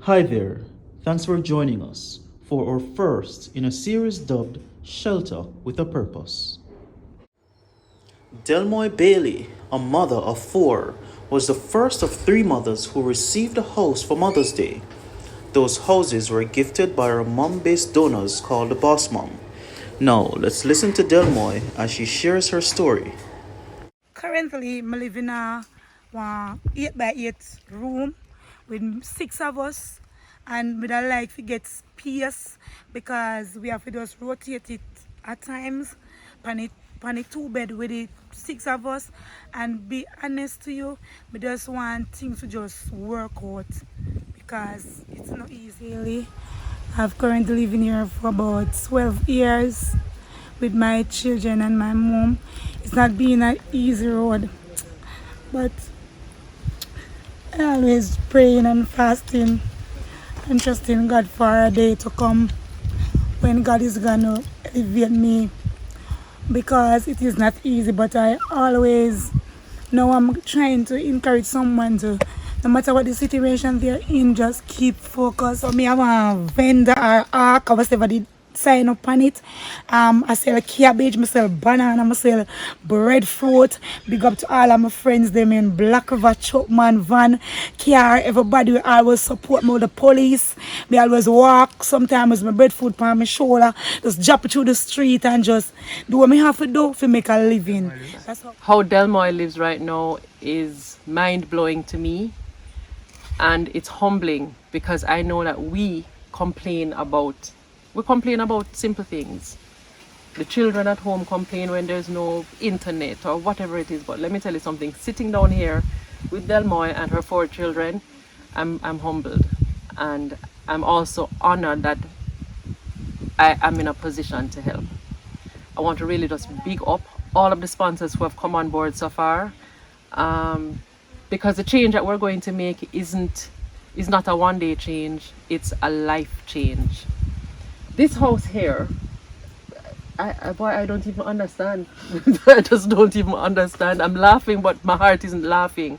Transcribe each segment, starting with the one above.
Hi there, thanks for joining us for our first in a series dubbed Shelter with a Purpose. Delmoy Bailey, a mother of four, was the first of three mothers who received a house for Mother's Day. Those houses were gifted by her mom-based donors called the Boss Mom. Now, let's listen to Delmoy as she shares her story. Currently, I live in a 8 by 8 room with six of us, and we don't like to get space because we have to just rotate it at times. On a two bed with the six of us, and be honest to you, we just want things to just work out because it's not easy really. I've currently living here for about 12 years with my children and my mom. It's not been an easy road, but I always praying and fasting and trusting God for a day to come when God is gonna elevate me because it is not easy, but I always know I'm trying to encourage someone to, no matter what the situation they're in, just keep focused. So me have a vendor or arc or whatever they sign up on it. I sell cabbage, I sell banana, I sell breadfruit. Big up to all of my friends, them in Black River, Chopman, Van, Car, everybody will always support me with the police. Me always walk, sometimes with my breadfruit on my shoulder, just jump through the street and just do what I have to do to make a living. That's How Delmoy lives right now is mind-blowing to me, and it's humbling because I know that we complain about simple things. The children at home complain when there's no internet or whatever it is, but let me tell you something, sitting down here with Delmoy and her four children, I'm humbled, and I'm also honored that I am in a position to help. I want to really just big up all of the sponsors who have come on board so far, because the change that we're going to make is not a one-day change, it's a life change. This house here, I don't even understand. I just don't even understand. I'm laughing, but my heart isn't laughing.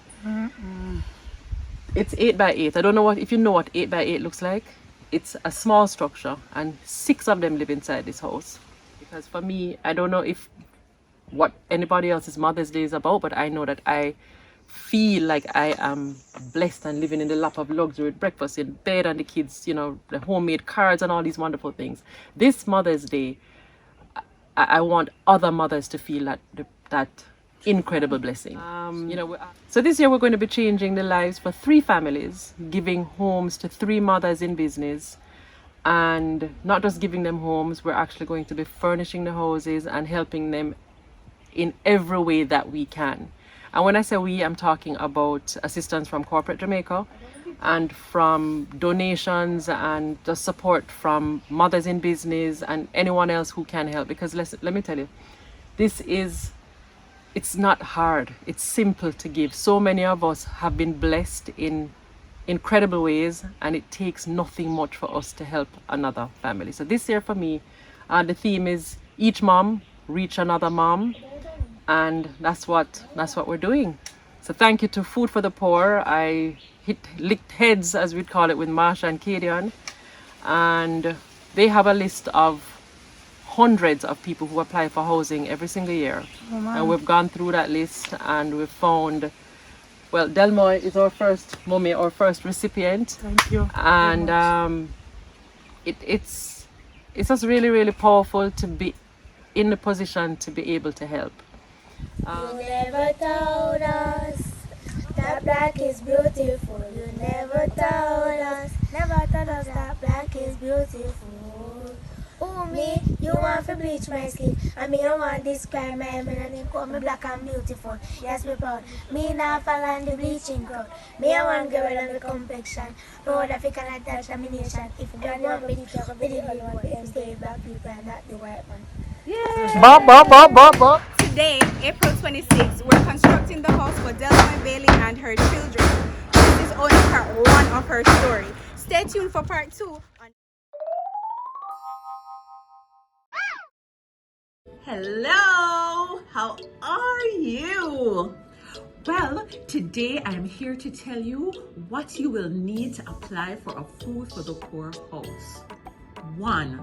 It's 8 by 8. I don't know if you know what 8 by 8 looks like. It's a small structure, and 6 of them live inside this house. Because for me, I don't know if what anybody else's Mother's Day is about, but I know that I feel like I am blessed and living in the lap of luxury with breakfast in bed and the kids, the homemade cards and all these wonderful things. This Mother's Day, I want other mothers to feel that incredible blessing. So this year we're going to be changing the lives for 3 families, giving homes to 3 mothers in business. And not just giving them homes, we're actually going to be furnishing the houses and helping them in every way that we can. And when I say we, I'm talking about assistance from corporate Jamaica and from donations and the support from mothers in business and anyone else who can help. Because let me tell you, it's not hard, it's simple to give. So many of us have been blessed in incredible ways, and it takes nothing much for us to help another family. So this year for me, the theme is each mom reach another mom, and that's what we're doing. So thank you to Food for the Poor. I licked heads, as we'd call it, with Marsha and Kadian, and they have a list of hundreds of people who apply for housing every single year. And we've gone through that list and we've found, well, Delmoy is our first mommy, our first recipient. Thank you. And it's just really, really powerful to be in the position to be able to help. You never told us that black is beautiful. You never told us that black is beautiful. Oh, me, you want to bleach my skin, and me, I want to describe my melanin, call me black and beautiful. Yes, me proud. Me not fall on the bleaching crowd. Me, I want to get rid of the complexion. Proud of it can attach domination. If you don't want me, believe me, what them stay black people and not the white man. Yeah. Today, April 26th, we're constructing the house for Delmoy Bailey and her children. This is only part 1 of her story. Stay tuned for part 2. Hello, how are you? Well, today I am here to tell you what you will need to apply for a Food for the Poor house. 1.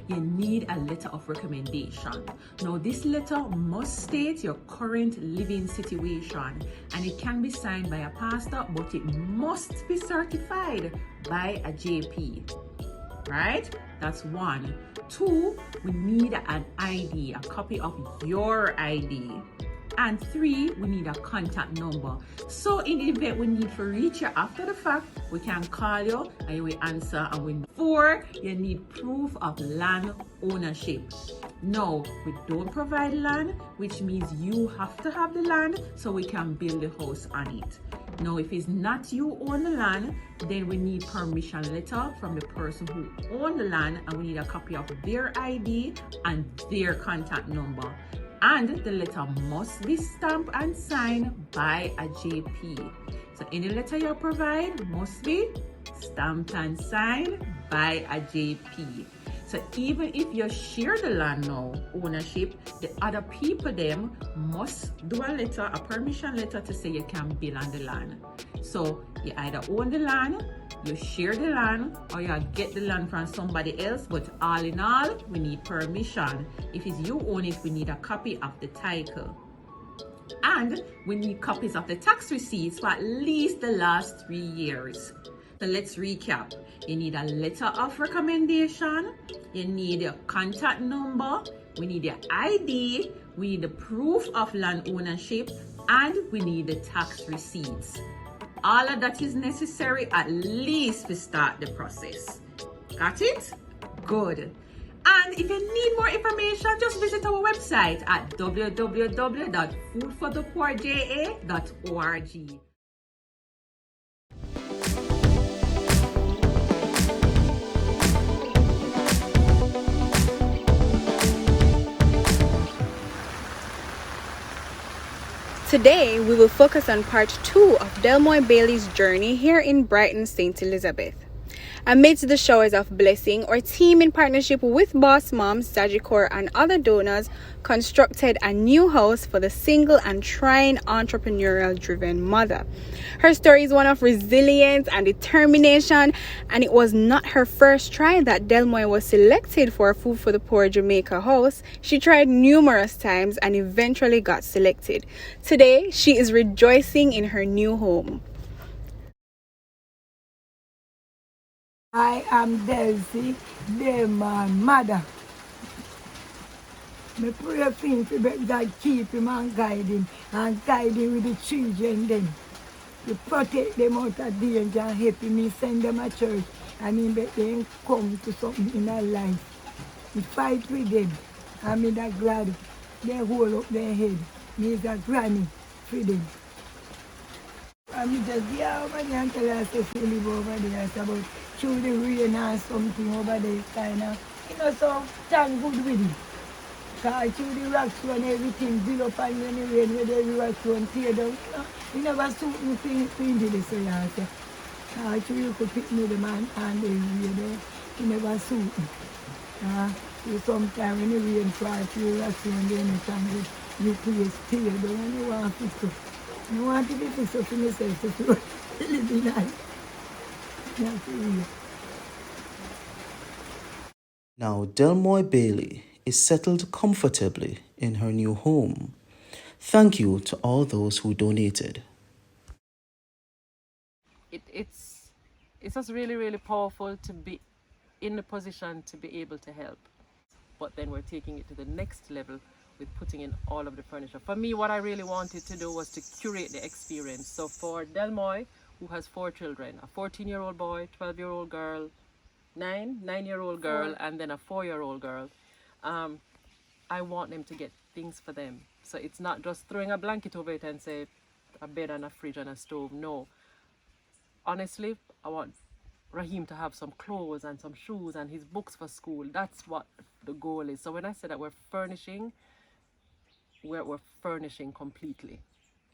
You need a letter of recommendation. Now, this letter must state your current living situation, and it can be signed by a pastor, but it must be certified by a JP. Right? That's 1. 2, we need an ID, a copy of your ID. And 3, we need a contact number. So in the event we need to reach you after the fact, we can call you and you will answer. And we 4, you need proof of land ownership. No, we don't provide land, which means you have to have the land so we can build the house on it. Now, if it's not you own the land, then we need permission letter from the person who owns the land, and we need a copy of their ID and their contact number. And the letter must be stamped and signed by a JP. So any letter you provide must be stamped and signed by a JP. So even if you share the land now, ownership, the other people them must do a letter, a permission letter to say you can build on the land. So you either own the land, you share the land, or you get the land from somebody else, but all in all, we need permission. If it's you own it, we need a copy of the title. And we need copies of the tax receipts for at least the last 3 years. So let's recap. You need a letter of recommendation, you need your contact number, we need your ID, we need the proof of land ownership, and we need the tax receipts. All of that is necessary at least to start the process. Got it? Good. And if you need more information, just visit our website at www.foodforthepoorja.org. Today, we will focus on part 2 of Delmoy Bailey's journey here in Brighton, St. Elizabeth. Amidst the showers of blessing, our team in partnership with Boss Moms, Sagicor, and other donors constructed a new house for the single and trying entrepreneurial-driven mother. Her story is one of resilience and determination, and it was not her first try that Delmoy was selected for a Food for the Poor Jamaica house. She tried numerous times and eventually got selected. Today, she is rejoicing in her new home. I am Delcy, my mother. I pray for him to God keep him and guide him with the children then. To protect them out of danger and help him send them a church and him make them come to something in their life. We fight with them and me that glad they hold up their head. Me is a granny for them. And just get over there and tell us if you live over there. It's about through the rain or something over there, kind of, so thank good with it. Because through the rocks when everything build up and when the rain, when the rocks run tear down, you never suit me to into this, so you say. Through you could pick me the man and the rain, you never suit me. So sometimes when the rain falls through the rocks and then you place tear down and you want to fix up. I want to be fixed up for myself to live in life. Now, Delmoy Bailey is settled comfortably in her new home. Thank you to all those who donated. It's just really, really powerful to be in a position to be able to help. But then we're taking it to the next level with putting in all of the furniture. For me, what I really wanted to do was to curate the experience. So for Delmoy, who has 4 children, a 14-year-old boy, 12-year-old girl, 9-year-old girl, and then a 4-year-old girl, I want them to get things for them. So it's not just throwing a blanket over it and say a bed and a fridge and a stove. No. Honestly, I want Raheem to have some clothes and some shoes and his books for school. That's what the goal is. So when I say that we're furnishing completely.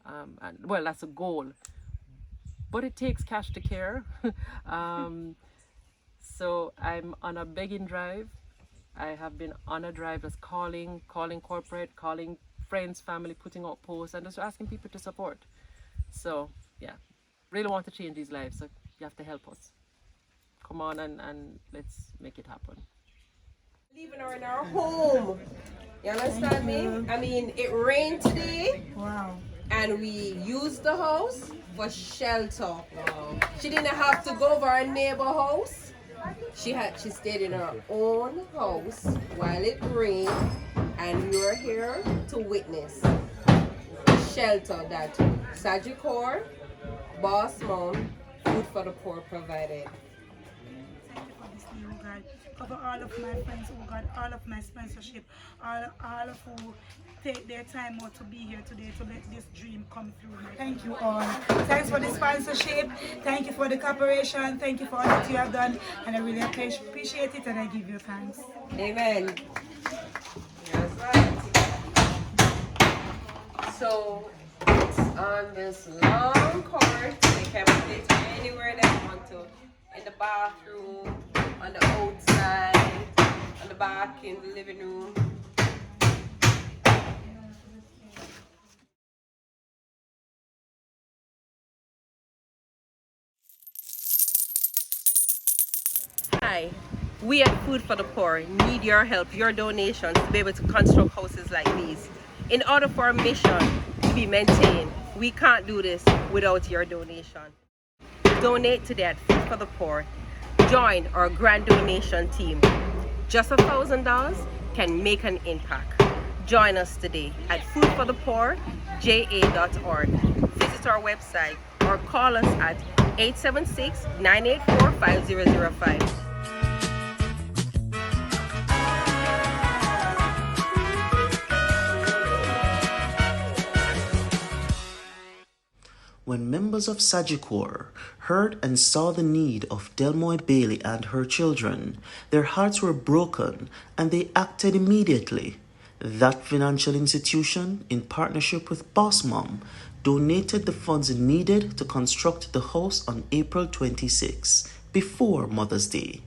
And well, that's a goal. But it takes cash to care. So I'm on a begging drive. I have been on a drive just calling corporate, calling friends, family, putting out posts and just asking people to support. So yeah, really want to change these lives. So you have to help us. Come on and let's make it happen. Leaving her in our home. You understand me? I mean, it rained today. Wow. And we used the house for shelter. Wow. She didn't have to go over our neighbor house. She stayed in her own house while it rained, and we were here to witness the shelter that Sagicor, Boss Mom, Food for the Poor provided. Thank you for this day, oh God. Cover all of my friends, oh God, all of my sponsorship, all of who take their time out to be here today to let this dream come through. Thank you all. Thanks for the sponsorship. Thank you for the cooperation. Thank you for all that you have done. And I really appreciate it, and I give you thanks. Amen. That's right. So it's on this long court. They can put it anywhere they want to. In the bathroom, on the outside, on the back, in the living room. Hi, we at Food for the Poor need your help, your donations to be able to construct houses like these. In order for our mission to be maintained, we can't do this without your donation. Donate today at Food for the Poor. Join our grand donation team. Just $1,000 can make an impact. Join us today at foodforthepoorja.org. Visit our website or call us at 876-984-5005. When members of Sagicor heard and saw the need of Delmoy Bailey and her children, their hearts were broken and they acted immediately. That financial institution, in partnership with Boss Mom, donated the funds needed to construct the house on April 26, before Mother's Day.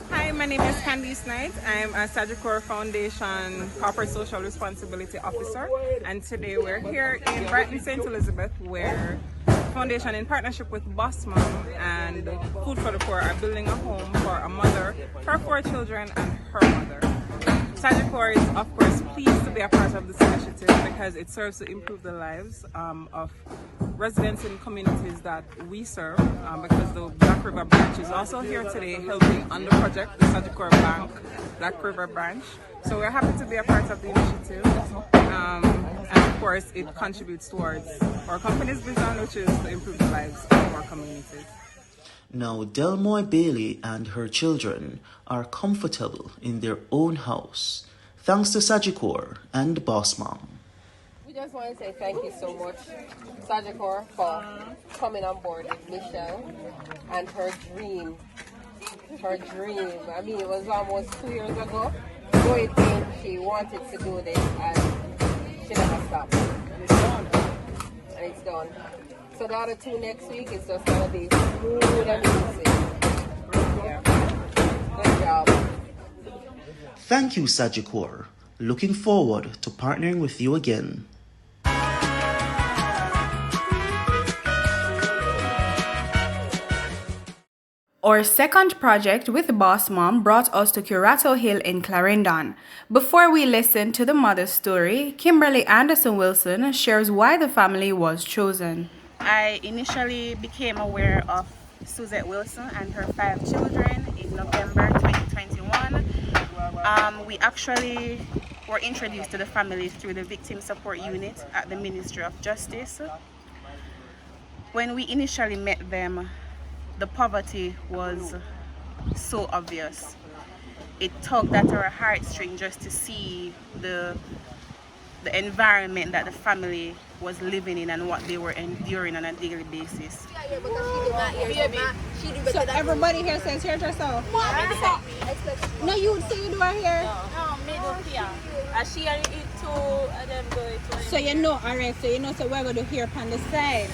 Hi, my name is Candice Knight. I'm a Sagicor Foundation Corporate Social Responsibility Officer, and today we're here in Brighton, St. Elizabeth, where the Foundation, in partnership with Boss Mom and Food for the Poor, are building a home for a mother, her 4 children, and her mother. Sagicor is, of course, pleased to be a part of this initiative because it serves to improve the lives of residents in communities that we serve, because the Black River branch is also here today helping on the project, the Sagicor Bank Black River branch. So we're happy to be a part of the initiative, and of course it contributes towards our company's vision, which is to improve the lives of our communities. Now, Delmoy Bailey and her children are comfortable in their own house, thanks to Sagicor and Boss Mom. We just want to say thank you so much, Sagicor, for coming on board with Michelle and her dream. Her dream. I mean, it was almost 2 years ago. Going in, she wanted to do this, and she never stopped. And it's done. So the other 2 next week is just gonna be smooth and easy. Yeah. Good job. Thank you, Sagicor. Looking forward to partnering with you again. Our second project with Boss Mom brought us to Curato Hill in Clarendon. Before we listen to the mother's story, Kimberly Anderson Wilson shares why the family was chosen. I initially became aware of Suzette Wilson and her 5 children in November 2021. We actually were introduced to the family through the Victim Support Unit at the Ministry of Justice. When we initially met them, the poverty was so obvious. It tugged at our heartstring just to see the environment that the family was living in and what they were enduring on a daily basis. So everybody here says hairdresser? No, you would say you do her hair? No, me do here. She and it too, and then do it too. So you know, alright, so you know, so we're going to hear on the side.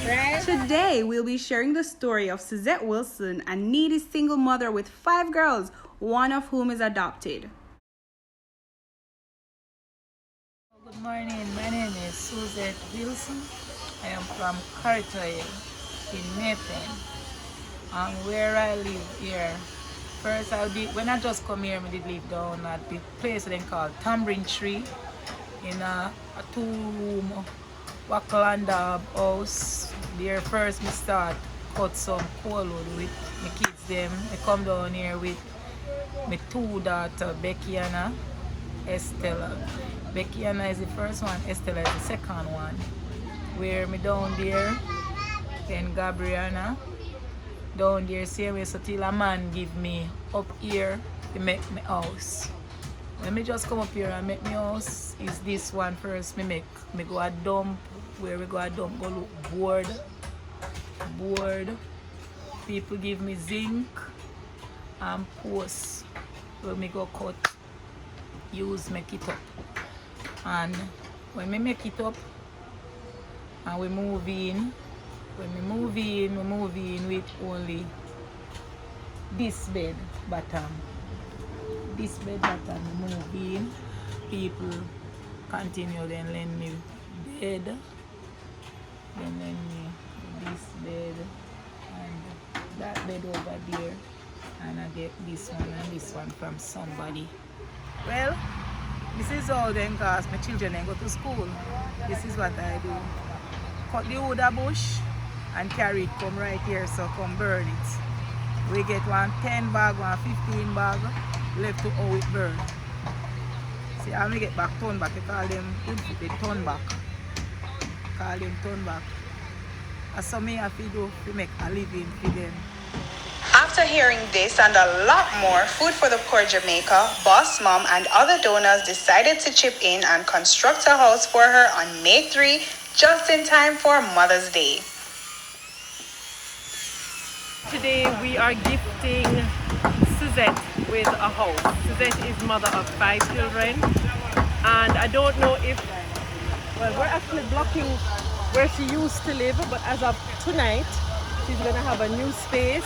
Right? Today, we'll be sharing the story of Suzette Wilson, a needy single mother with 5 girls, one of whom is adopted. Good morning, my name is Suzette Wilson. I am from Caritoy in Maypen. And where I live here, first when I just come here, I did live down at the place they called Tambourine Tree in a 2-room Wakalanda house. There first me start cut some coal wood with my kids them. I come down here with my 2 daughters, Becky and Estella. Becky Anna is the first one, Estella is the second one. Where me down there, then Gabriana. Down there, same way, so till a man give me up here to make my house. When me just come up here and make my house, is this one first me go a dump, where we go a dump, go look board. People give me zinc and posts where me go cut, make it up. And when we make it up and we move in, we move in with only this bed bottom. This bed bottom we move in. People continue then lend me bed. Then lend me this bed and that bed over there. And I get this one and this one from somebody. Well, this is all then cause my children then go to school. This is what I do. Cut the wood bush and carry it come right here, so come burn it. We get one 10 bag, one 15 bag left to how it burn. See, I may get back turn back, they call them the turn back. Call them turn back. That's something I have to do to make a living for them. After hearing this and a lot more, Food for the Poor Jamaica, Boss Mom, and other donors decided to chip in and construct a house for her on May 3, just in time for Mother's Day. Today we are gifting Suzette with a house. Suzette is mother of 5 children, and I don't know if, well, we're actually blocking where she used to live, but as of tonight, she's going to have a new space,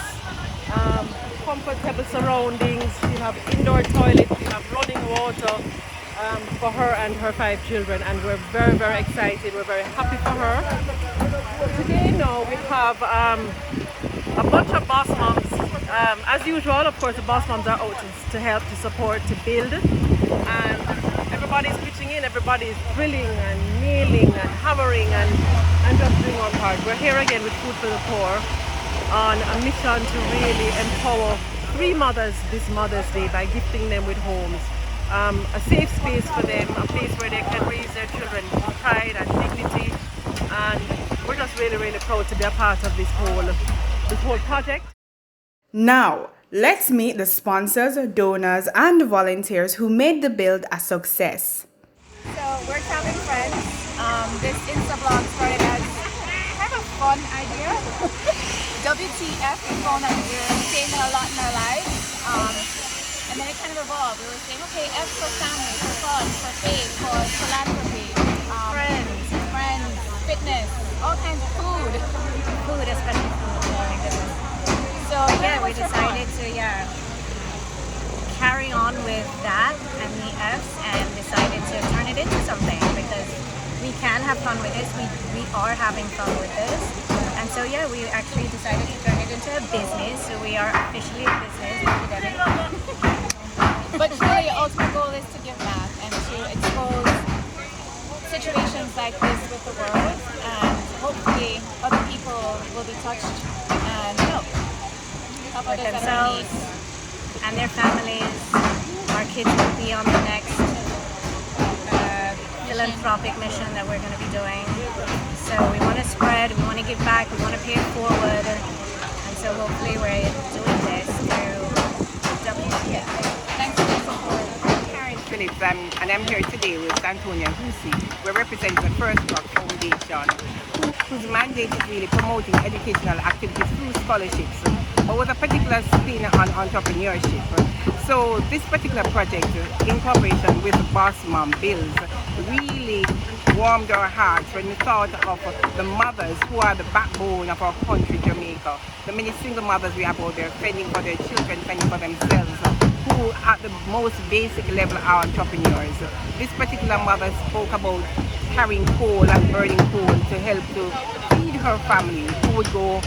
comfortable surroundings. She'll have indoor toilet, she'll have running water for her and her 5 children, and we're very, very excited. We're very happy for her. Today now we have a bunch of boss moms. As usual, of course, the boss moms are out to help, to support, to build, and everybody's pitching in, everybody's drilling and nailing and hammering and just doing our part. We're here again with Food for the Poor on a mission to really empower 3 mothers this Mother's Day by gifting them with homes, a safe space for them, a place where they can raise their children with pride and dignity, and we're just really, really proud to be a part of this whole project. Now, let's meet the sponsors, donors, and volunteers who made the build a success. So we're telling friends. This Insta blog started as kind of a fun idea. WTF, we found that we were saying it a lot in our lives. And then it kind of evolved. We were saying, okay, F for family, for fun, for faith, for philanthropy, friends, fitness, all kinds of food, especially food. Oh my goodness. So yeah, we decided to carry on with that and the F's, and decided to turn it into something, because we can have fun with this. We are having fun with this, and so yeah, we actually decided to turn it into a business. So we are officially a business academic. But really, the ultimate goal is to give back and to expose situations like this with the world, and hopefully other people will be touched and help others themselves and their families. Our kids will be on the next philanthropic mission that we're going to be doing. So we want to spread, we want to give back, we want to pay it forward, and so hopefully we're doing this through WTF. Thanks for the support. Phillips, and I'm here today with Antonia Husi. We're representing the First Rock Foundation, whose mandate is really promoting educational activities through scholarships, but with a particular spin on entrepreneurship. So this particular project, in cooperation with Boss Mom Bills, really warmed our hearts when we thought of the mothers who are the backbone of our country, Jamaica. The many single mothers we have out there fending for their children, fending for themselves, who at the most basic level are entrepreneurs. This particular mother spoke about carrying coal and burning coal to help to feed her family, who would go,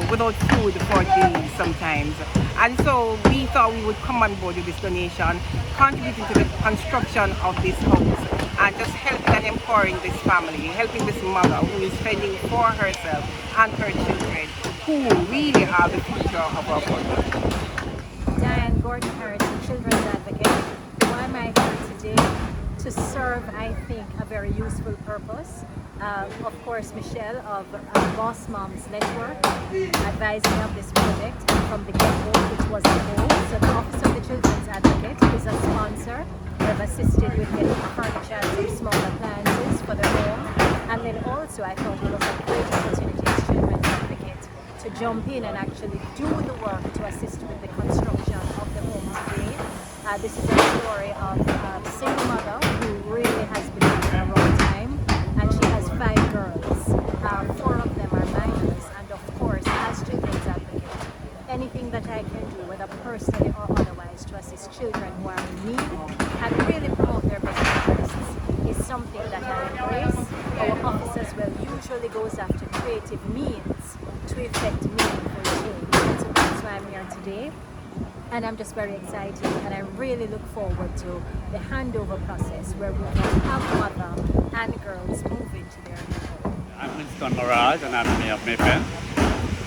without food for days sometimes. And so we thought we would come on board with this donation, contributing to the construction of this house, and just helping and empowering this family, helping this mother who is fending for herself and her children, who really are the future of our country. Diane Gordon Harrison, Children's Advocate. Why am I here today? To serve, I think, a very useful purpose. Of course, Michelle of Boss Moms Network advised me of this project, and from the get-go it was a goal. So the Office of the Children's Advocate is a sponsor. They've assisted with getting furniture and some small appliances for the home. And then also I thought it was a great opportunity as Children's Advocate to jump in and actually do the work to assist with the construction of the home today. This is a story of a single mother who really has been having a rough time, and she has 5 girls. 4 of them are minors, and of course, as Children's Advocate, anything that I can do, whether personally or otherwise, to assist children who are in need and really promote their best interests is something that I embrace. Our office as well usually goes after creative means to effect meaningful change, and so that's why I'm here today. And I'm just very excited, and I really look forward to the handover process where we can have mother and girls move into their new home. I'm Winston Mirage, and I'm the mayor of Mayfair.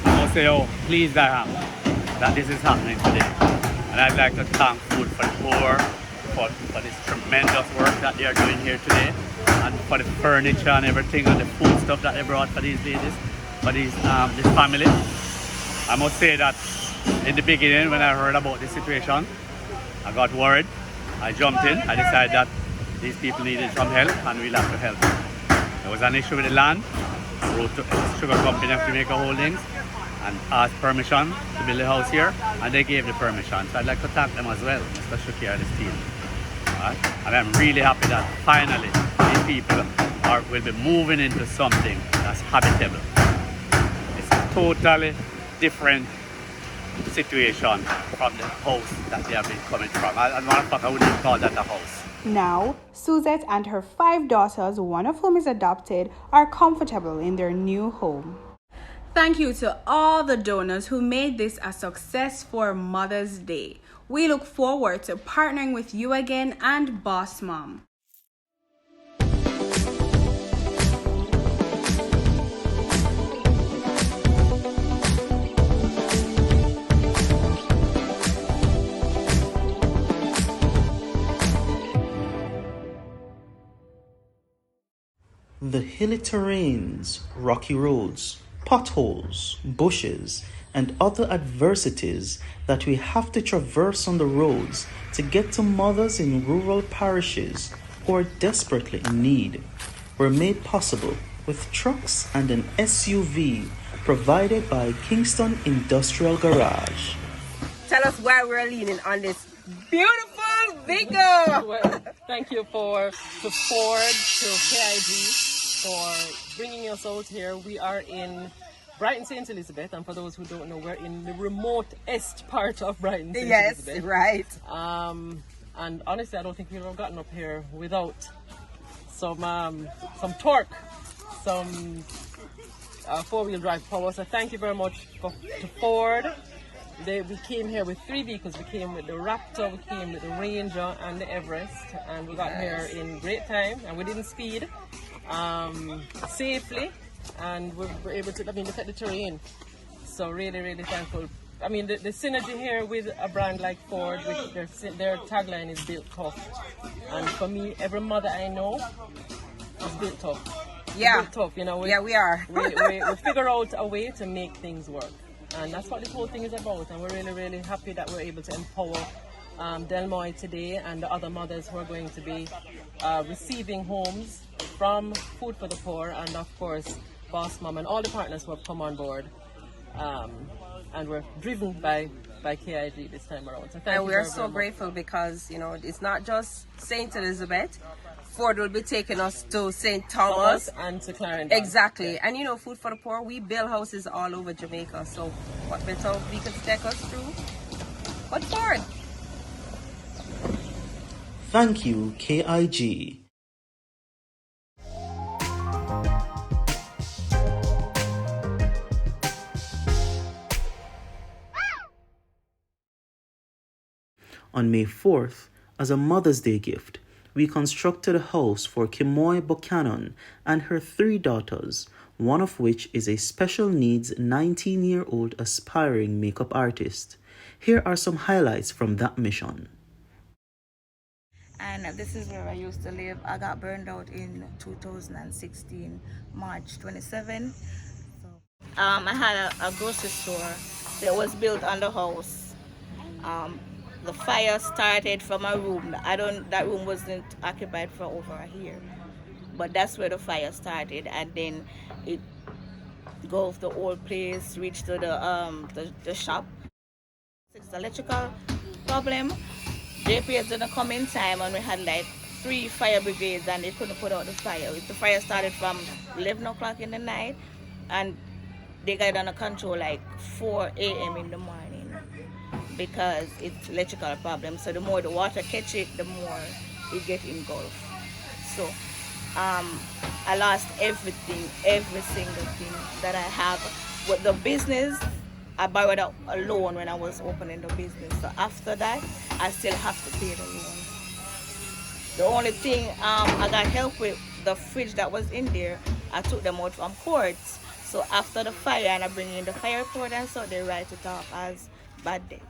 I must say how pleased I am that this is happening today. And I'd like to thank Food for the Poor for this tremendous work that they are doing here today, and for the furniture and everything and the food stuff that they brought for these ladies, for this family. I must say that in the beginning, when I heard about this situation, I got worried. I jumped in. I decided that these people needed some help, and we'll have to help them. There was an issue with the land. I wrote to the sugar company of Jamaica Holdings and asked permission to build a house here, and they gave the permission. So I'd like to thank them as well, Mr. Shuki and his team. Right? And I'm really happy that finally these people will be moving into something that's habitable. It's a totally different situation from the house that they have been coming from. As a matter of fact, I wouldn't call that a house. Now, Suzette and her 5 daughters, one of whom is adopted, are comfortable in their new home. Thank you to all the donors who made this a success for Mother's Day. We look forward to partnering with you again and Boss Mom. The hilly terrains, rocky roads, potholes, bushes, and other adversities that we have to traverse on the roads to get to mothers in rural parishes who are desperately in need were made possible with trucks and an SUV provided by Kingston Industrial Garage. Tell us why we're leaning on this beautiful vehicle. Well, thank you to Ford, to KIG for bringing us out here. We are in Brighton St. Elizabeth, and for those who don't know, we're in the remotest part of Brighton St. Elizabeth. Yes, right. And honestly, I don't think we would have gotten up here without some torque, some 4-wheel drive power. So thank you very much to Ford. We came here with 3 vehicles. We came with the Raptor, we came with the Ranger and the Everest, and we got here in great time, and we didn't speed, safely, and we were able to, look at the terrain. So really, really thankful. The synergy here with a brand like Ford, with their tagline is built tough. And for me, every mother I know is built tough. Yeah. Built tough, we are. we figure out a way to make things work. And that's what this whole thing is about. And we're really, really happy that we're able to empower Delmoy today and the other mothers who are going to be receiving homes from Food for the Poor, and of course Boss Mom and all the partners who have come on board. And we're driven by KIG this time around. So thank you we are so grateful because it's not just St. Elizabeth. Ford will be taking us to St. Thomas and to Clarendon. Exactly. And Food for the Poor, we build houses all over Jamaica. So what better we could take us through but Ford. Thank you, KIG. On May 4th, as a Mother's Day gift, we constructed a house for Kimoy Buchanan and her 3 daughters, one of which is a special needs 19-year-old aspiring makeup artist. Here are some highlights from that mission. And this is where I used to live. I got burned out in 2016, March 27. I had a grocery store that was built on the house. The fire started from a room. That room wasn't occupied for over a year, but that's where the fire started, and then it engulfed the old place, reached to the shop. It's the electrical problem. JPS didn't come in time, and we had like 3 fire brigades, and they couldn't put out the fire. The fire started from 11 o'clock in the night, and they got it under control like 4 a.m. in the morning because it's electrical problem. So the more the water catch it, the more it get engulfed. So I lost everything, every single thing that I have. With the business, I borrowed a loan when I was opening the business. So after that, I still have to pay the loan. The only thing I got help with, the fridge that was in there, I took them out from courts. So after the fire, and I bring in the fire report, and so they write it off as bad debt.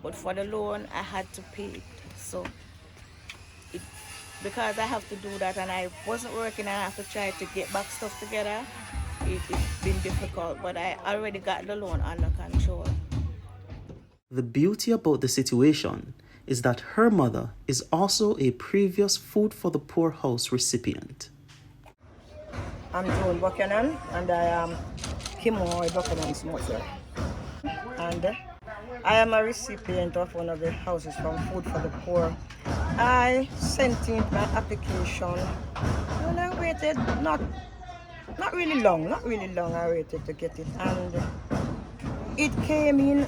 But for the loan, I had to pay it. So because I have to do that, and I wasn't working, and I have to try to get back stuff together, it's been difficult, but I already got the loan under control. The beauty about the situation is that her mother is also a previous Food for the Poor House recipient. I'm Joan Buchanan, and I am Kimoy Buchanan's mother. And I am a recipient of one of the houses from Food for the Poor. I sent in my application, and I waited not really long. I waited to get it, and it came in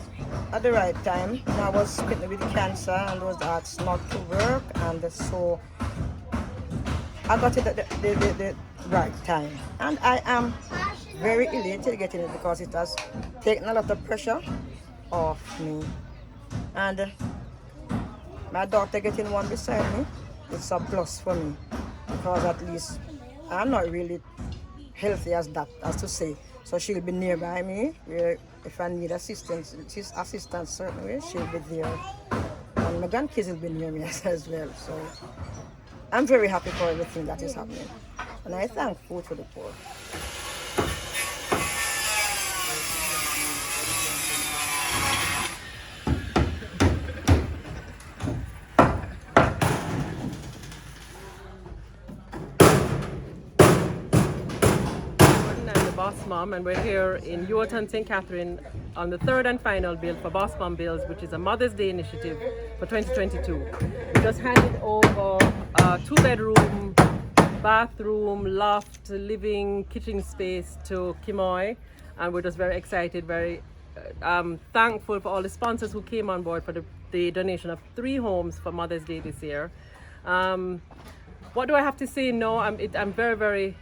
at the right time. I was smitten with cancer, and those arts not to work, and so I got it at the right time. And I am very elated getting it because it has taken a lot of pressure off me. And my daughter getting one beside me, it's a plus for me, because at least I'm not really healthy as to say. So she'll be nearby me, where if I need assistance certainly, she'll be there. And my grandkids will be near me as well. So I'm very happy for everything that is happening. And I thank Food for the Poor. Boss Mom, and we're here in Yorton, St. Catherine on the 3rd and final bill for Boss Mom Bills, which is a Mother's Day initiative for 2022. We just handed over a 2-bedroom, bathroom, loft, living, kitchen space to Kimoy, and we're just very excited, very thankful for all the sponsors who came on board for the donation of 3 homes for Mother's Day this year. What do I have to say? No, I'm very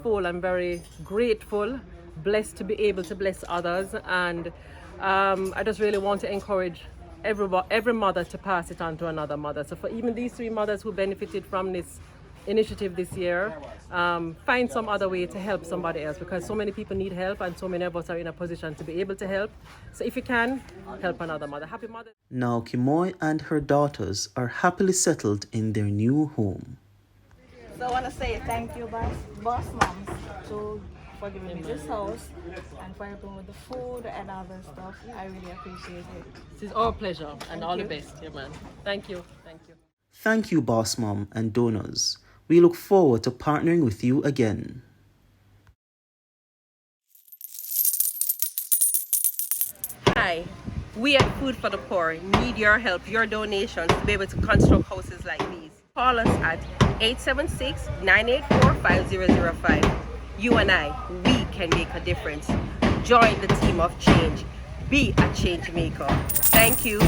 full. I'm very grateful, blessed to be able to bless others, and I just really want to encourage every mother to pass it on to another mother. So for even these 3 mothers who benefited from this initiative this year, find some other way to help somebody else, because so many people need help, and so many of us are in a position to be able to help. So if you can, help another mother. Happy Mother. Now Kimoy and her daughters are happily settled in their new home. So I want to say thank you, Boss Moms, for giving me this house and for helping with the food and other stuff. I really appreciate it. This is our pleasure, and all the best, yeah, man. Thank you. Thank you, Boss Mom and donors. We look forward to partnering with you again. Hi, we at Food for the Poor need your help, your donations to be able to construct houses like these. Call us at 876-984-5005. You and I, we can make a difference. Join the team of change. Be a change maker. Thank you.